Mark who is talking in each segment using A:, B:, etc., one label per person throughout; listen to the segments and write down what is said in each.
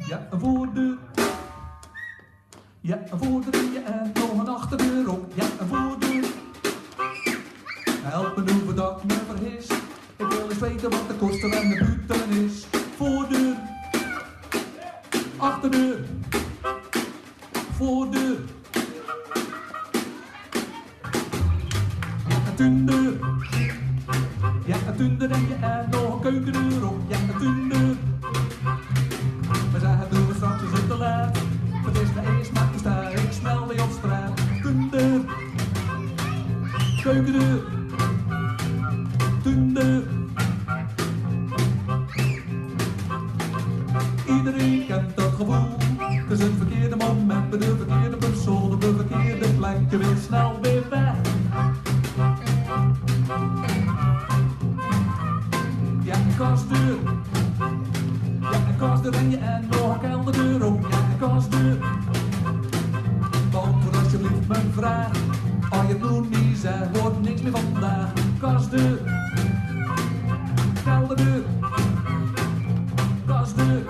A: Ja, een voordeur. Ja, een voordeur en nog een achterdeur ook. Ja, een voordeur. Help me doen voordat ik me vergis. Ik wil eens weten wat de kosten en de buurten is. Voordeur. Achterdeur. Voordeur. Ja, een tuindeur. Ja, een tuindeur en nog een keukendeur ook. Ja, een tuindeur. We zeggen doen we straks eens te laat. Het is de eerst, maar toen sta ik snel weer op straat. Tuindeur. Keukendeur. Tuindeur. Iedereen kent dat gevoel. Het is het verkeerde moment bij de verkeerde persoon op de verkeerde plek. Je wil snel weer weg. Ja, een kastdeur. Ja, een kastdeur en nog een kelderdeur ook. Ja, een kastdeur. Beantwoord alsjeblieft mijn vraag. Als je het nog niet zegt, wordt niks meer vandaag. Kastdeur. Kelderdeur. Kastdeur.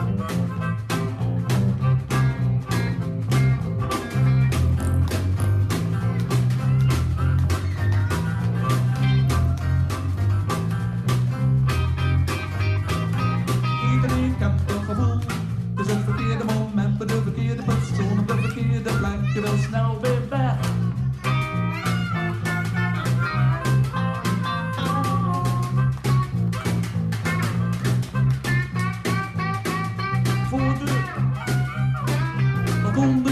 A: Iedereen kent dat gevoel. Het is het verkeerde moment bij de verkeerde persoon op de verkeerde plek. Je wil snel weer weg. Voordeur. Wat onder.